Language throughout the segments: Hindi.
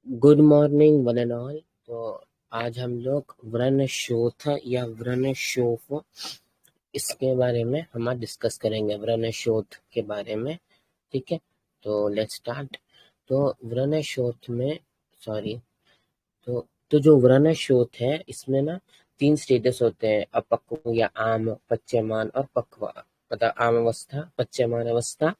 Good morning one and all. तो आज हम लोग व्रणशोथ या व्रणशोफ इसके बारे में हम आज डिस्कस करेंगे, व्रणशोथ के बारे में। ठीक है, तो लेट्स स्टार्ट। तो व्रणशोथ में सॉरी तो जो व्रणशोथ है इसमें ना 3 स्टेटस होते हैं, अपक्व या आम, पच्यमान और पक्व, मतलब आम अवस्था, पच्यमान अवस्था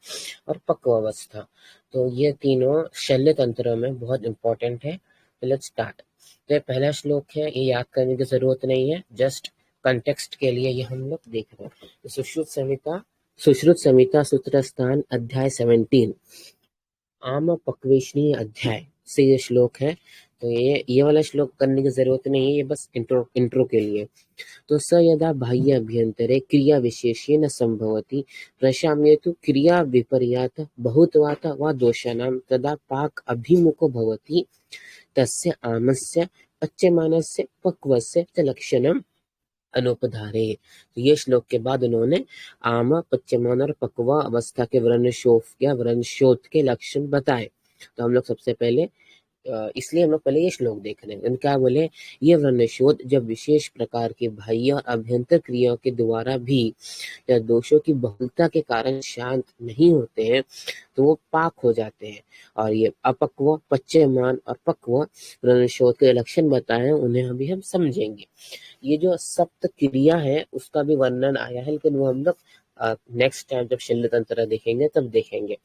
और पक्व अवस्था। तो ये तीनों शल्य तंत्र में बहुत इंपॉर्टेंट है। तो लेट्स स्टार्ट। तो ये पहला श्लोक है, ये याद करने की जरूरत नहीं है, जस्ट कंटेक्स्ट के लिए ये हम लोग देख रहे हैं। तो सुश्रुत संहिता सूत्र स्थान अध्याय 17 आम पक्वेशनी अध्याय से ये श्लोक है। तो ये वाला श्लोक करने की जरूरत नहीं है, ये बस इंट्रो के लिए। तो स यदा बाह्य अभ्यंतरे क्रिया विशेषेण संभवति प्रशाम्यतु क्रिया विपर्यात बहुत्वात् वा दोषाणां तदा पाक अभिमुखो भवति तस्य आमस्य पच्यमानस्य पक्वस्य च लक्षणम् अनुपधारे। तो ये श्लोक के बाद उन्होंने आम, पच्यमान और पक्वा अवस्था के व्रणशोथ या व्रणशोथ के लक्षण बताए। तो हम लोग सबसे पहले इसलिए हम लोग पहले ये श्लोक देख रहे हैं। उनका बोले, ये व्रणशोथ जब विशेष प्रकार के बाह्य और अभ्यंतर क्रियाओं के द्वारा भी या दोषों की बहुलता के कारण शांत नहीं होते हैं तो वो पाक हो जाते हैं। और ये अपक्व, पच्यमान और पक्व व्रणशोथ के लक्षण बताए हैं, उन्हें अभी हम समझेंगे। ये जो सप्त क्रिया है उसका भी वर्णन आया है, लेकिन वो हम लोग नेक्स्ट टाइम जब शल्य तंत्र देखेंगे तब देखेंगे।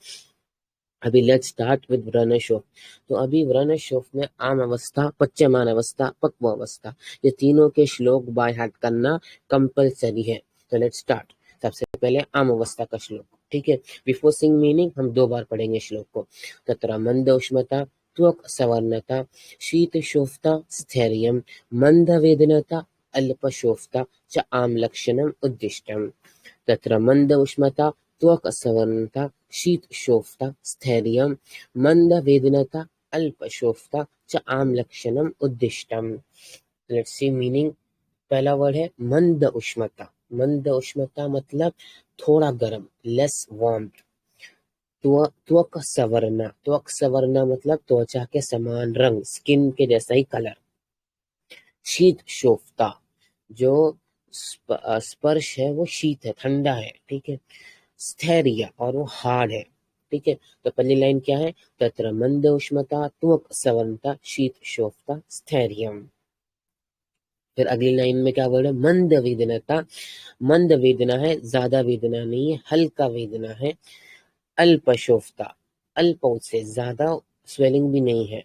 अभी लेट्स स्टार्ट विद व्रणशोथ। तो अभी व्रणशोथ में आम अवस्था, पच्यमान अवस्था, पक्व अवस्था, ये तीनों के श्लोक बाय हार्ट करना कंपलसरी है। तो लेट्स स्टार्ट। सबसे पहले आम अवस्था का श्लोक, ठीक है। बिफोर सिंग मीनिंग हम 2 बार पढ़ेंगे श्लोक को। तत्र मंद उष्मता त्वक सवर्णता शीत शोफता स्थैर्यम मंद वेदनता अल्पशोफता च आम लक्षणम उद्दिष्टम। तत्र मंद उष्मता त्वक सवर्णता शीत शोफता स्थैर्यम मंद वेदनता अल्पशोफता च आम लक्षणम उद्दिष्टम। Let's see meaning. पहला वर्ड है मंद उष्मता। मंद उष्मता मतलब थोड़ा गर्म, लेस वार्म। त्वक सवरना, त्वक सवरना मतलब त्वचा के समान रंग, स्किन के जैसा ही कलर। शीत शोफता, जो स्पर्श है वो शीत है, ठंडा है, ठीक है। स्थैर्य, और वो हार्ड है, ठीक है। तो पहली लाइन क्या है, तत्र मंद उष्मता त्वक सवर्णता शीत शोफता स्थैर्यम। फिर अगली लाइन में क्या वर्ड है, मंद वेदनता। मंद वेदना है, ज्यादा वेदना नहीं है, हल्का वेदना है। अल्पशोफता, अल्प से ज्यादा स्वेलिंग भी नहीं है।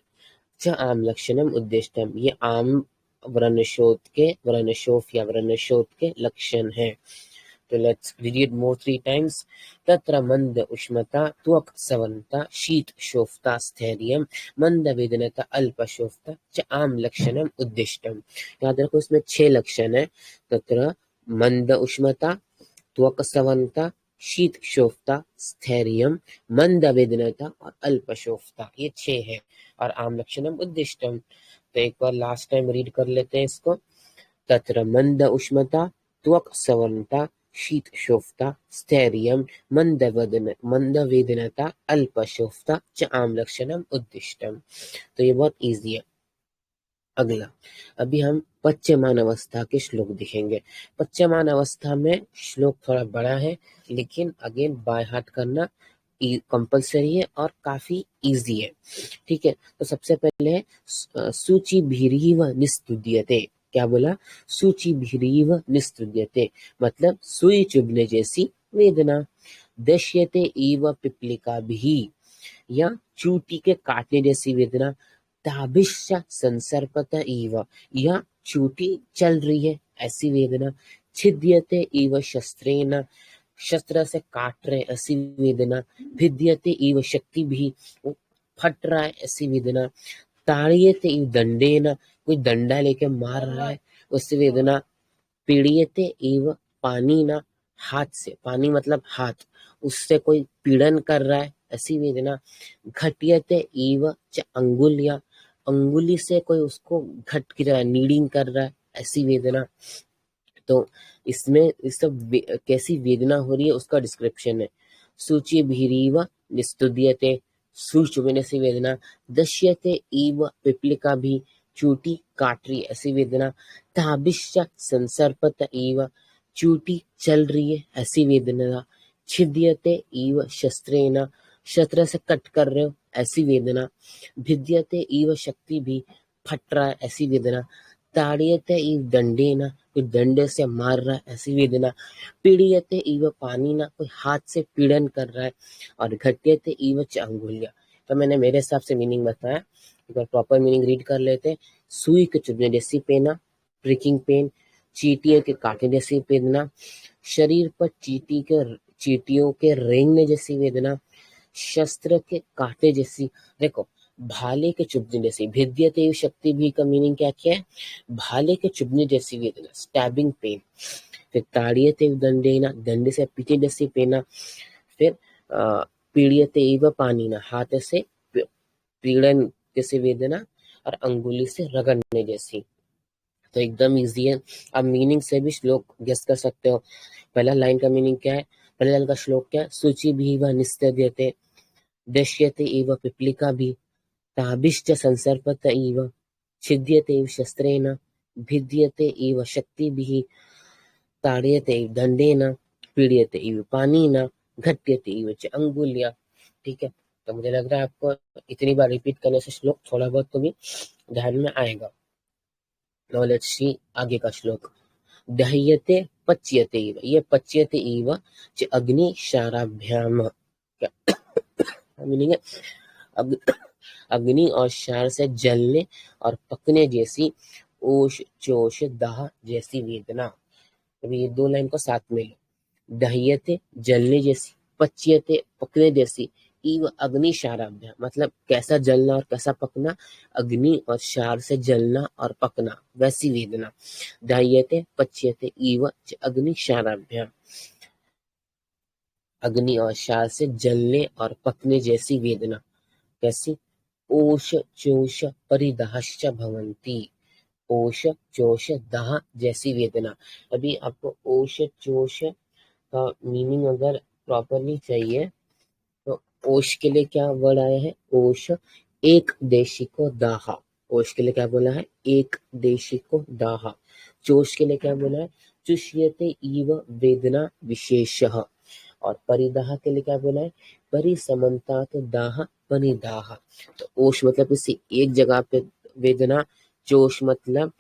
च आम लक्षणम उद्दिष्टम, ये आम व्रणशोथ या व्रणशोथ के लक्षण है। तो let's read it more 3 times. तत्र मंद उष्मता त्वक सवनता शीत शोफता स्थैर्यम मंद वेदनता अल्प शोफता च आम लक्षणम उद्दिष्टम। याद रखो इसमें 6 लक्षण है। तत्र मंद उष्मता त्वक सवनता शीत शोफता स्थैर्यम मंद वेदनता और अल्प शोफता, ये 6 है। और आम लक्षणम उद्दिष्टम। तो एक बार लास्ट टाइम रीड कर लेते हैं इसको। तत्र मंद उष्मता त्वक सवर्णता शीत शोफता स्थैर्यम मंद वेदनता अल्प शोफता च आम लक्षणम उद्दिष्टम। तो ये बहुत इजी है। अगला, अभी हम पच्यमान अवस्था के श्लोक दिखेंगे। पच्यमान अवस्था में श्लोक थोड़ा बड़ा है, लेकिन अगेन बाय हार्ट करना कंपलसरी है और काफी इजी है, ठीक है। तो सबसे पहले है सूची भीरीव निस्तुद्यते। क्या बोला, सूची भीरीव निस्तुद्यते मतलब सुई चुभने जैसी वेदना। दश्यते इव पिपलिका भी, या चूटी के काटने जैसी वेदना। ताभिश्य संसर्पत इव, या चूटी चल रही है ऐसी वेदना। छिद्यते इव शस्त्रेण, शस्त्र से काट रहे ऐसी वेदना। भिद्यते इव शक्ति भी, वो फट रहा है ऐसी वेदना। ताड़यते इव दंडेन, कोई डंडा लेके मार रहा है उससे वेदना। पीड़यते इव पानी ना, हाथ से, पानी मतलब हाथ, उससे कोई पीड़न कर रहा है ऐसी वेदना। घटियते इव च अंगुलिया, अंगुली से कोई उसको घट रहा है, नीडिंग कर रहा है ऐसी वेदना। तो इसमें इस सब कैसी वेदना हो रही है उसका डिस्क्रिप्शन है। सूची भीरीव निस्तुद्यते, सुई चुभने से वेदना, दश्यते इव पिपलिका भी, चूटी काट रही ऐसी वेदना, ताबिश्च संसर्पत इव, चूटी चल रही है ऐसी वेदना, छिद्यते इव शस्त्रेण, शस्त्र से कट कर रहे हो ऐसी वेदना, भिद्यते इव शक्ति भी, फट रहा है ऐसी वेदना, ताड़यते इव दंडेन, कोई डंडे से मार रहा है ऐसी वेदना, पीड़यते इव पानीना, कोई हाथ से पीड़न कर रहा है, और घट्यते इव च अंगुलिया। तो मैंने मेरे हिसाब से मीनिंग बताया, एक बार प्रॉपर मीनिंग रीड कर लेते हैं। सुई के चुभने जैसी पेना, प्रिकिंग पेन, चींटियों के काटने जैसी वेदना, शरीर पर चींटियों के रेंगने जैसी वेदना, शस्त्र के काटे जैसी। देखो, भाले के चुभने जैसी, भिद्यते शक्ति भी का मीनिंग क्या क्या है? भाले के चुभने जैसी वेदना, स्टैबिंग पेन। फिर ताड़ियते दंडेना, दंडे से पीटे जैसी पेना। फिर पीड़ियते इव पानीना, हाथ से पीड़न जैसी वेदना, और अंगुली से रगड़ने जैसी। तो एकदम इजी है, आप मीनिंग से भी श्लोक गेस कर सकते हो। पहला लाइन का मीनिंग क्या है, पहले लाइन का श्लोक क्या है? शुचि भी व निस्त्यते, दश्यते इव पिपलिका भी, ताभिश्च संसर्पत इव, छिद्यते इव शस्त्रेण, भिद्यते इव शक्तिभिः, ताड़यते इव दंडेन, पीड़यते इव पानीना, घट्यते इव च अंगुल्या। ठीक है, तो मुझे लग रहा है आपको इतनी बार रिपीट करने से श्लोक थोड़ा बहुत तो भी ध्यान में आएगा। नाउ लेट्स सी आगे का श्लोक। दह्यते पच्यते इव, ये पच्यते इव च अग्नि शाराभ्याम, क्या मीनिंग है? अग्नि और शार से जलने और पकने जैसी, ओश चोश दाह जैसी वेदना। अभी ये दो लाइन को साथ में लो। दह्यते जलने जैसी, पच्यते पकने जैसी, इव अग्नि शाराभ्या, मतलब कैसा जलना और कैसा पकना? अग्नि और शार से जलना और पकना वैसी वेदना। दह्यते पच्यते इव अग्नि शाराभ्या, अग्नि और शार से जलने और पकने जैसी वेदना। कैसी? ओश चोश परिदाश्च भवन्ति, ओश चोश दाह जैसी वेदना। अभी आपको ओश चोश का मीनिंग अगर प्रॉपरली चाहिए तो ओश के लिए क्या वर्ड आया है? ओश एक देशी को दाहा, ओश के लिए क्या बोला है? एक देशी को दाहा। चोश के लिए क्या बोला है? चुष्यते इव वेदना विशेषः। और परिदाह के लिए क्या बोला है? परिसमन्तात् दाह परिदाह। तो ओश मतलब किसी एक जगह पे वेदना, चोश मतलब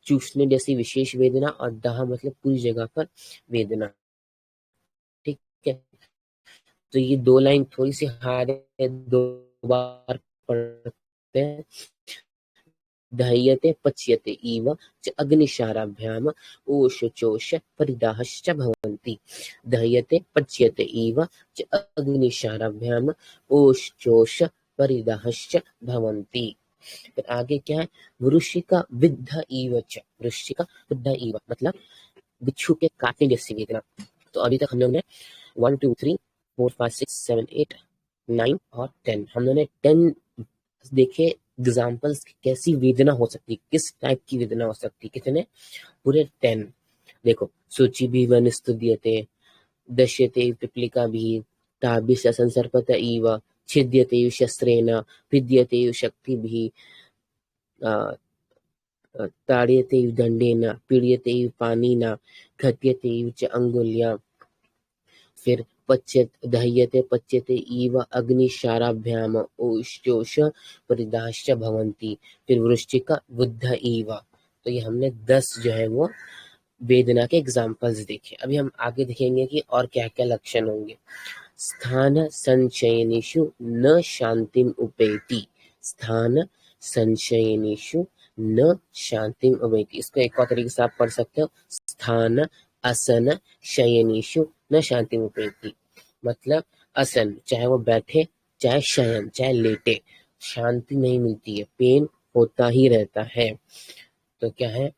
चूसने जैसी विशेष वेदना, और दाह मतलब पूरी जगह पर वेदना। ठीक है, तो ये दो लाइन थोड़ी सी हार्ड है, दो बार पढ़ते हैं। दह्यते पच्यते इव च अग्निशाराभ्याम, ओश चोश परिदाहश्च भवन्ति। दह्यते पच्यते इव च अग्निशाराभ्याम, ओश चोश परिदाहश्च भवन्ति। फिर आगे क्या है? वृश्चिका विद्ध इव च, वृश्चिका विद्ध इव मतलब बिच्छू के काटने जैसी वेदना। तो अभी तक हम लोग ने 1 2 3 4 5 6 7 8 9 और 10, हम लोगों ने 10 देखे एग्जाम्पल्स, कैसी वेदना हो सकती है, किस टाइप की वेदना हो सकती है। कितने? पूरे 10। देखो, सूची भी वनस्तुद्यते, दश्यते पिपलिका भी, ताभिश्च संसर्पत इव, छिद्यते शस्त्रेण, भिद्यते शक्ति भी, ताड़यते दंडेन, पीड़यते पानीना, घट्यते च अंगुल्या। फिर दह्यते पच्यते इव अग्निशाराभ्याम, ओष्टोष परिदाश्च भवन्ति। फिर वृश्चिका बुद्ध इव। तो ये हमने 10 जो है वो वेदना के एग्जाम्पल्स देखे। अभी हम आगे देखेंगे कि और क्या क्या लक्षण होंगे। स्थान संशयनेषु न शांतिम उपेति, स्थान संशयनेषु न शांतिम उपेति। इसको एक और तरीके से आप पढ़ सकते हो, स्थान असन शयनेषु न शांतिम उपेति, मतलब असन चाहे वो बैठे, चाहे शयन चाहे लेटे, शांति नहीं मिलती है, पेन होता ही रहता है। तो क्या है?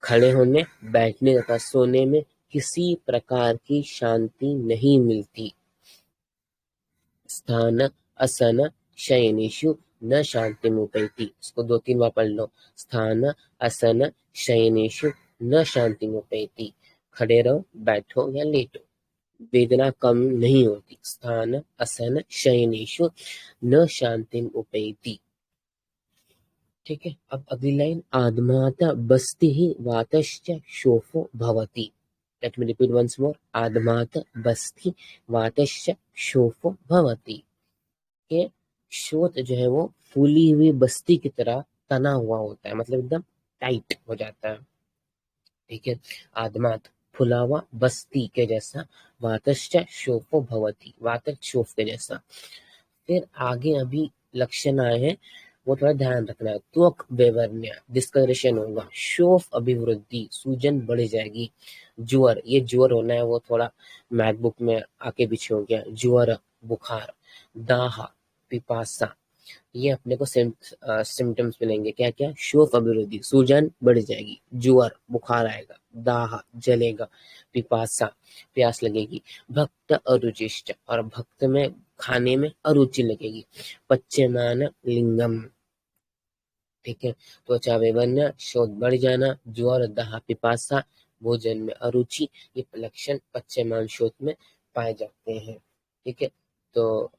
खड़े होने, बैठने तथा सोने में किसी प्रकार की शांति नहीं मिलती। स्थान असन शयनेषु न शांतिमुपैति, इसको 2-3 बार पढ़ लो। स्थान असन शयनेषु न शांतिमुपैति, खड़े रहो, बैठो या लेटो, वेदना कम नहीं होती। स्थान असन शयनेषु न शांतिम उपैति। ठीक है, अब अगली लाइन, आदमात बस्ति ही वातश्च शोफो भवति। Let me repeat once more, आदमात बस्ति वातश्च शोफो भवति। के शोथ जो है वो फूली हुई बस्ती की तरह तना हुआ होता है, मतलब एकदम टाइट हो जाता है। ठीक है, आदमात फुला हुआ, बस्ती के जैसा, वातश्च शोफो भवति, वातच शोफ के जैसा। फिर आगे अभी लक्षण आए हैं, वो थोड़ा ध्यान रखना है। त्वक वैवर्ण्य डिस्कलरेशन होगा, शोफ अभिवृद्धि, सूजन बढ़ जाएगी। ज्वर, ये ज्वर होना है, वो थोड़ा मैकबुक में आके पीछे हो गया, ज्वर बुखार। दाह पिपासा, ये अपने को सिम्टम्स मिलेंगे, क्या क्या, शोफ अभिवृद्धि, सूजन बढ़ जाएगी, ज्वर बुखार आएगा, दाह जलेगा, पिपासा प्यास लगेगी, भक्त अरुचिष्ट, और भक्त में खाने में अरुचि लगेगी, पच्यमान लिंगम। ठीक है, त्वचा वैवन्य, शोथ बढ़ जाना, ज्वर दाह पिपासा, भोजन में अरुचि, ये लक्षण पच्यमान शोथ में पाए जाते हैं। ठीक है, तो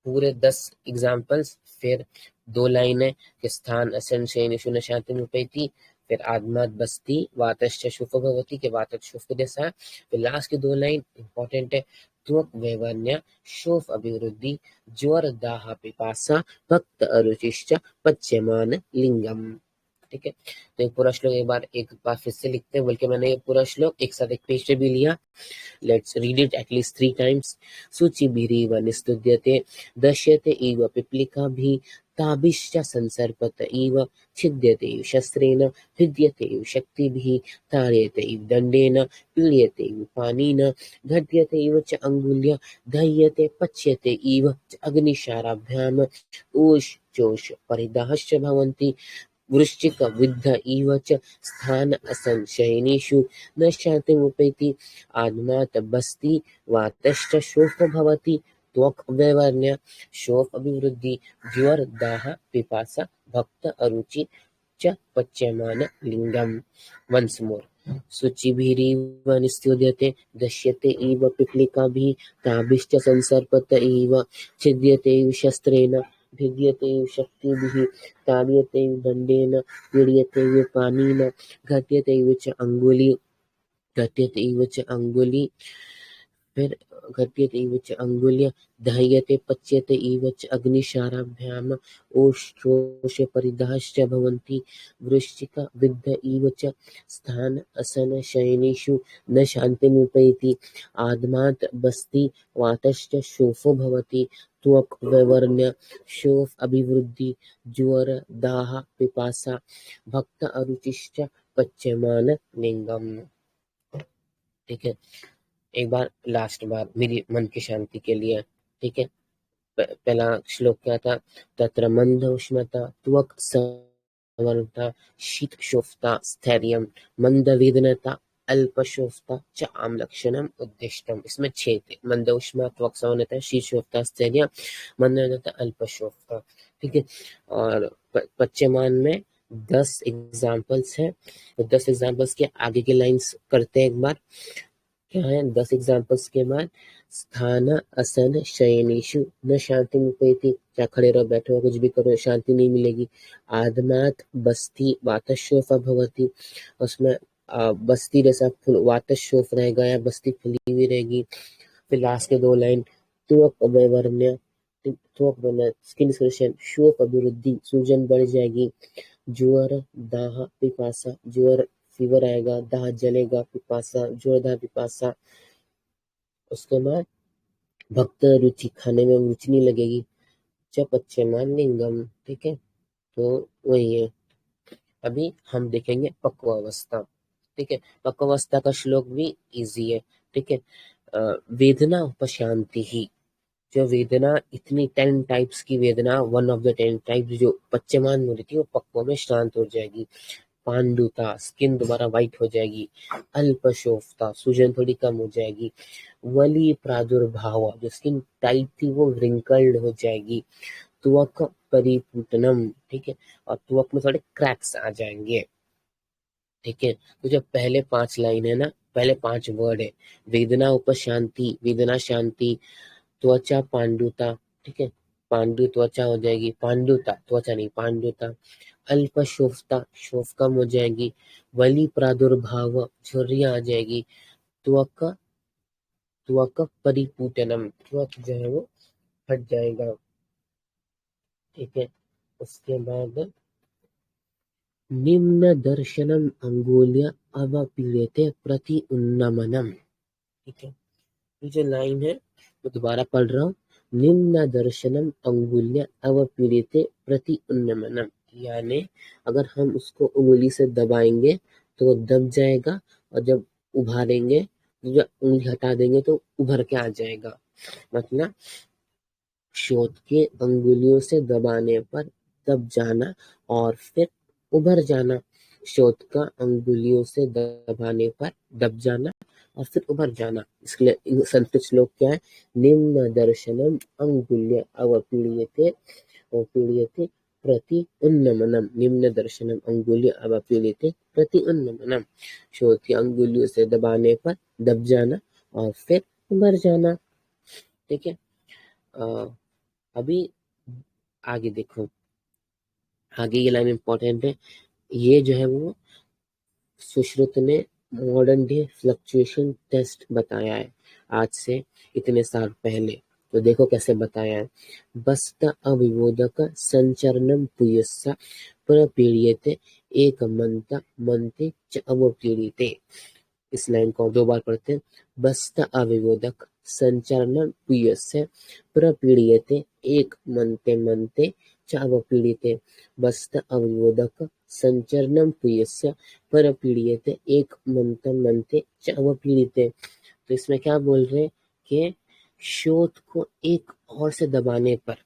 पूरे 10 एग्जाम्पल्स, फिर 2 लाइनें कि स्थान असन शयनेषु न शांतिम उपैति, फिर आदमात बस्ती वातश्च शुफ भवति के वातच शुफ के जैसा, फिर लास्ट की 2 लाइन इंपॉर्टेंट है, त्वक वैवर्ण्य, शोफ अभिवृद्धि, ज्वर दाह पिपासा, भक्त अरुचिश्च, पच्यमान लिंगम। ठीक है, तो ये पूरा श्लोक एक बार फिर से लिखते हैं, बल्कि मैंने ये पूरा श्लोक एक साथ एक पेज पे भी लिया। Let's read it at least 3 times. शुचिभिरीव निस्तुद्यते, दश्यते इव पिप्लिकाभिः, ताभिश्च संसर्पत इव, छिद्यते इव शस्त्रेण, भिद्यते इव शक्तिभिः, ताड्यते इव दण्डेन, पीड्यते इव पानेन, घट्यते इव च अङ्गुल्या, दह्यते पच्यते इव च अग्निशाराभ्याम्, ऊष् परिदाहश्च भवन्ति, वृश्चिक विद्ध इव च स्थान असन शयनेषु न शान्तिमुपैति, आदमात् बस्ति वातश्च शोफ भवति, त्वक् वैवर्ण्य, शोफ अभिवृद्धि, ज्वर दाह पिपासा, भक्त अरुचि च पच्यमान लिंगम। वंस मोर, शुचिभिरीव निस्तुद्यते, दश्यते इव पिप्लिकाभिः, ताभिश्च संसर्पत इव, छिद्यते इव शस्त्रेण, भिद्यते इव शक्तिभिः, ताड्यते इव दण्डेन, पीड्यते इव पानेन, घट्यते इव च अङ्गुली, घट्यते इव च अङ्गुली, फिर घट्यते इव च अङ्गुल्य, दह्यते पच्यते इव च अग्निशाराभ्याम्, ओष्ठोष परिदाश्च भवन्ति, वृश्चिक विद्ध इव च स्थान असन शयनेषु न शान्तिमुपैति, आदमात् बस्ति वातश्च शोफो भवति, त्वक् वैवर्ण्य, शोफ अभिवृद्धि, ज्वर दाह पिपासा, भक्त अरुचिश्च पच्यमान लिंगम। ठीक है, एक बार लास्ट बार मेरी मन की शांति के लिए। ठीक है, पहला श्लोक क्या था, तत्र मंद उष्णता, त्वक संवरता, शीत शोफता, स्थैर्यम, मंद वेदनता, अल्प शोफता च आम लक्षणम उद्दिष्टम। इसमें 6 थे, मंद उष्मा, त्वक संवरता, शीत शोफता, स्थैर्य, मंद वेदनता, अल्प शोफता। ठीक है, और पच्यमान में 10 एग्जाम्पल्स हैं, तो 10 एग्जाम्पल्स के आगे की लाइंस करते हैं एक बार। क्या है 10 एग्जाम्पल्स के बाद, स्थान असन शयनेषु न शांति मुपैति, क्या खड़े रहो बैठे हो कुछ भी करो शांति नहीं मिलेगी। आदमात बस्ती वातशोफ भवति, उसमें बस्ती जैसा वातशोफ रहेगा या बस्ती फुली हुई रहेगी। फिर लास्ट के 2 लाइन, त्वक वैवर्ण्य, त्वक वैवर्ण्य स्किन डिस्कलरेशन, शोफ अभिवृद्धि, सूजन बढ़ जाएगी, ज्वर दाह पिपासा, ज्वर फीवर आएगा, दाह जलेगा, पिपासा ज्वर दाह पिपासा। उसके बाद भक्त रुचि, खाने में रुचि नहीं लगेगी, च पच्यमान लिंगम। ठीक है, तो वही है। अभी हम देखेंगे पक्वावस्था। ठीक है, पक्वावस्था का श्लोक भी इजी है। ठीक है, वेदना उपशांति ही, जो वेदना इतनी 10 टाइप्स की वेदना, वन ऑफ द 10 टाइप्स जो पच्यमान में रहती है वो पक्व में शांत हो जाएगी। पांडुता, स्किन दोबारा व्हाइट हो जाएगी। अल्पशोफता, सूजन थोड़ी कम हो जाएगी। वली प्रादुर्भाव, जो स्किन टाइट थी वो रिंकल्ड हो जाएगी। त्वक परिपुटनम, ठीक है, और त्वक में थोड़े क्रैक्स आ जाएंगे। ठीक है, तो जब पहले 5 लाइन है ना, पहले 5 वर्ड है। वेदना उपशांति, वेदना शांति, त्वचा पांडुता, ठीक है, पांडु त्वचा हो जाएगी, पांडुता त्वचा नहीं पांडुता, अल्प शोफता शोफ कम हो जाएगी, वली प्रादुर्भाव झुर्रियां आ जाएगी, त्वक त्वक परिपूटनम त्वक जो है वो हट जाएगा, ठीक है। उसके बाद निम्न दर्शनम अंगुल्य अवपीड़िते प्रति उन्नमनम, ठीक है। ये जो लाइन है मैं दोबारा पढ़ रहा हूँ, निम्न दर्शनम अंगुल्य अवपीड़िते प्रति उन्नमनम, यानी अगर हम उसको उंगली से दबाएंगे तो वो दब जाएगा, और जब उभारेंगे, जब उंगली हटा देंगे तो उभर के आ जाएगा। मतलब शोथ के अंगुलियों से दबाने पर दब जाना और फिर उभर जाना, शोथ का अंगुलियों से दबाने पर दब जाना और फिर उभर जाना। इसके लिए संस्कृत श्लोक क्या है, निम्न दर्शनम अंगुल्य अवपीड़ियते अवपीड़ियते प्रति उन्नमनम, निम्न दर्शनम अंगुल्य अवपीड़ियते प्रति उन्नमनम, शोथ की अंगुलियों से दबाने पर दब जाना और फिर उभर जाना, ठीक है। अभी आगे देखो, आगे ये लाइन इंपॉर्टेंट है। ये जो है वो सुश्रुत ने मॉडर्न डे फ्लक्चुएशन टेस्ट बताया है आज से इतने साल पहले। तो देखो कैसे बताया है, बस्त अविबोधक संचरणम पुयस्सा प्रपीड़ियते एक मंता मंते च अवपीड़िते। इस लाइन को दो बार पढ़ते हैं, बस्त अविबोधक संचरणम पुयस्य प्रपीड़ियते एक मंते मंते च अवपीड़िते, बस्त अविबोधक संचरणम पुयस्य परपीड़ियते एक मंतम मंते च अवपीड़िते। तो इसमें क्या बोल रहे हैं कि शोथ को एक और से दबाने पर,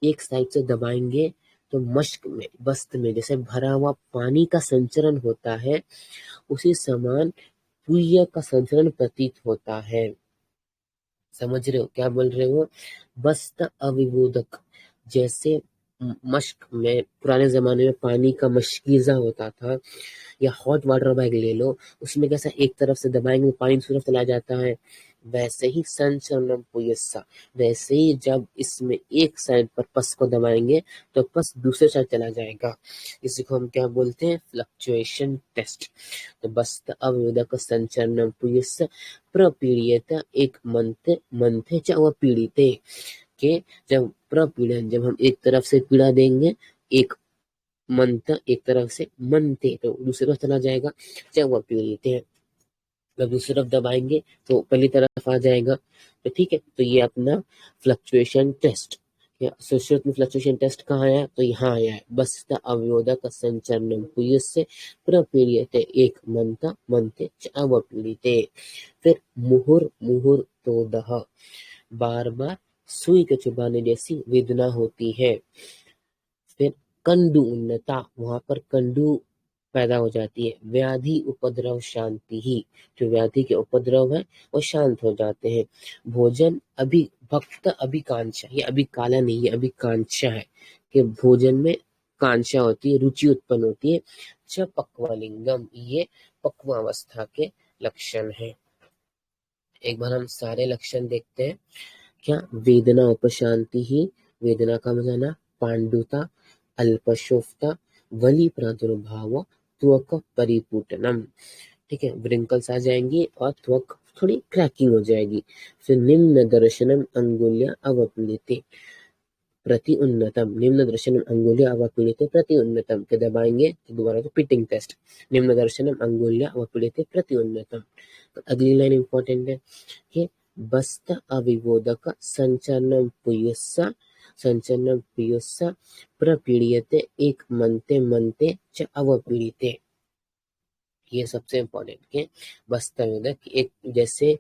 एक साइड से दबाएंगे तो मश्क में, बस्त में जैसे भरा हुआ पानी का संचरण होता है, उसी समान पुण्य का संचरण प्रतीत होता है। समझ रहे हो क्या बोल रहे हो, बस्त अविबोधक, जैसे मश्क में पुराने जमाने में पानी का मशकीजा होता था, या हॉट वाटर बैग ले लो, उसमें कैसा एक तरफ से दबाएंगे तो पानी दूसरी तरफ चला जाता है, वैसे ही संचरणम पुयस्सा, वैसे ही जब इसमें एक साइड पर पस को दबाएंगे तो पस दूसरे साइड चला जाएगा। इसी को हम क्या बोलते हैं, फ्लक्चुएशन टेस्ट। तो बस्त अविबोधक संचरणम पुयस्सा प्रपीड़ियत एक मंथे मंथे च पीड़िते, के जब प्रपीड़न, जब हम एक तरफ से पीड़ा देंगे, एक मंत्र एक तरफ से मनते तो दूसरी तरफ चला जाएगा, चाहे वह पीड़ित है, जब दूसरी तरफ दबाएंगे तो पहली तरफ आ जाएगा। तो ठीक है, तो ये अपना फ्लक्चुएशन टेस्ट, सुश्रुत में फ्लक्चुएशन टेस्ट कहाँ आया, तो यहाँ आया है, बस्त अवयोधक संचरणम पुयस्य प्रपीड़ियते एक मंता मंते च अवपीड़िते। फिर मुहुर मुहुर तोदह, बार बार सुई के चुभाने जैसी वेदना होती है। फिर कंडु उन्नता, वहां पर कंडु पैदा हो जाती है। व्याधि उपद्रव शांति ही, जो व्याधि के उपद्रव है वो शांत हो जाते हैं। भोजन अभी भक्त अभिकांक्षा, ये अभी काला नहीं है, अभी कांक्षा है कि भोजन में कांक्षा होती है, रुचि उत्पन्न होती है। च पक्वलिंगम, ये पक्वावस्था के लक्षण है। एक बार हम सारे लक्षण देखते हैं। क्या, वेदना उपशांति ही, वेदना का जाना, पांडुता, अल्पशोफता, वली प्रादुर्भाव, त्वक परिपूटनम, ठीक है, व्रिंकल्स आ जाएंगी और त्वक थोड़ी क्रैकिंग हो जाएगी। फिर निम्न दर्शनम अंगुल्य अवपीड़िते प्रति उन्नतम, निम्न दर्शनम अंगुल्य अवपीड़िते प्रति उन्नतम, के दबाएंगे तो दोबारा तो पिटिंग टेस्ट, निम्न दर्शनम अंगुल्य अवपीड़िते प्रति उन्नतम। तो अगली लाइन इंपॉर्टेंट है कि बस्त अविबोधक संचरणम पुयस्सा संचरणम पुयस्सा प्रपीड़ियते एक मंते मंते च अवपीड़िते। ये सबसे इम्पोर्टेंट के बस्त अविबोधक, एक जैसे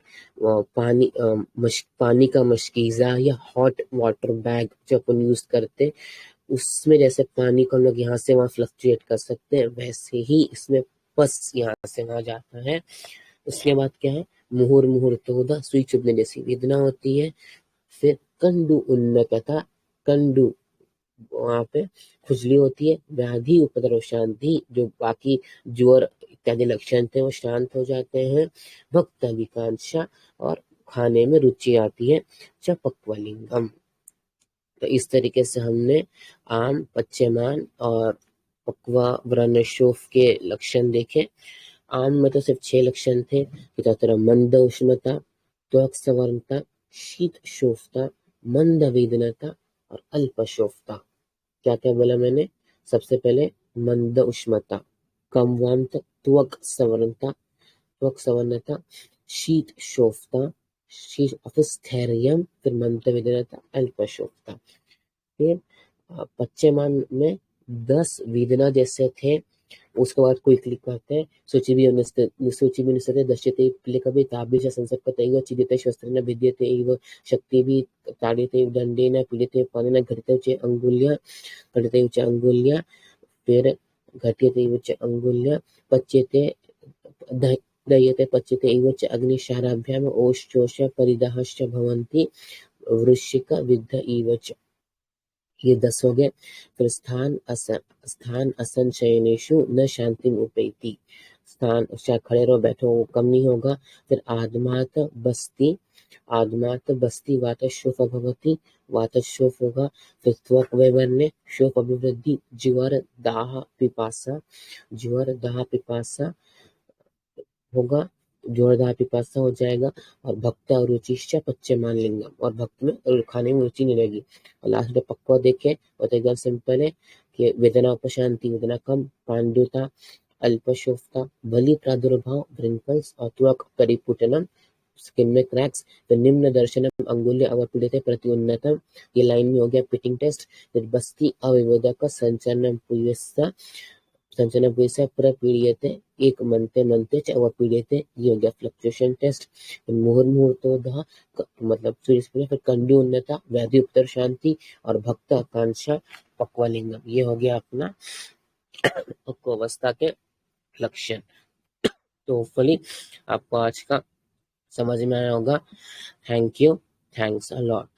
पानी का मशकीजा या हॉट वाटर बैग जो अपन यूज करते, उसमें जैसे पानी को हम लोग यहाँ से वहाँ फ्लक्चुएट कर सकते हैं, वैसे ही इसमें पस यहाँ से वहाँ जाता है। उसके बाद क्या है, मुहुर मुहुर तोदा, सुई चुभने जैसी वेदना होती है। फिर कंडु उन्नतता, कंडु वहां पे खुजली होती है। व्याधि उपद्रव शांति, जो बाकी ज्वर इत्यादि लक्षण थे वो शांत हो जाते हैं। भक्त विकांक्षा और खाने में रुचि आती है। च पक्वलिंगम। तो इस तरीके से हमने आम, पच्यमान और पक्वा व्रणशोफ के लक्षण देखे। आम में तो सिर्फ 6 लक्षण थे कि तत्र मंद उष्णता, त्वक सवर्णता, शीत शोफता, मंद वेदनता और अल्प शोफता। क्या क्या बोला मैंने? सबसे पहले मंद उष्णता, कम वामता, त्वक सवर्णता, शीत शोफता, फिर स्थैर्यम, फिर मंद वेदनता, अल्प शोफता। फिर पच्यमान में 10 वेदना जैसे थे। उसके बाद क्विकली कहते हैं सूची भी निस्ते दश्यते प्लिकभि ताभ्यः संसर्पतैव छिद्यते शस्त्रेण भिद्यते एव शक्तिभिः ताड्यते दण्डेन पीड्यते पानेन घटिते च अंगुल्या फिर घट्यते च अंगुल्या पच्यते दह्यते पच्यते एव च अग्निशाराभ्याम् ओष्ठोष परिदाहश्च भवन्ति वृश्चिक विद्ध इव च। ये 10 हो गए। फिर स्थान असंशयनेषु न शांतिम उपैति। स्थान चाहे खड़े रहो बैठो वो कम नहीं होगा। फिर आदमात बस्ती वातशोफ भवति, वातशोफ होगा। फिर त्वक वैवर्ण्य शोफ अभिवृद्धि, ज्वर दाह पिपासा होगा, जोरदार पिपासा हो जाएगा। और भक्त और रुचिश्च पच्यमान लिंगम, और भक्त में खाने में रुचि नहीं रहेगी। और लास्ट में पक्वा देखे और तो एकदम सिंपल है कि वेदना उपशांति, वेदना कम, पांडुता, अल्पशोफता, बलि प्रादुर्भाव, व्रिंकल्स और त्वक परिपुटनम, स्किन में क्रैक्स। फिर निम्न दर्शनम अंगुल्य अवपीड़िते प्रति उन्नतम, ये लाइन में हो गया पिटिंग टेस्ट। फिर बस्ती अविवेदक संचरणम प्रपीड़ियते एक मनते च अवपीड़ियते, ये हो गया फ्लक्चुएशन टेस्ट। मुहूर्तोदः मतलब सूर्य, फिर कंडी उन्नता, व्याधि उत्तर शांति और भक्त आकांक्षा पक्वलिंगम। ये हो गया अपना पक्वावस्था के लक्षण। तो होपफुली आपको आज का समझ में आया होगा। Thank you, thanks a lot.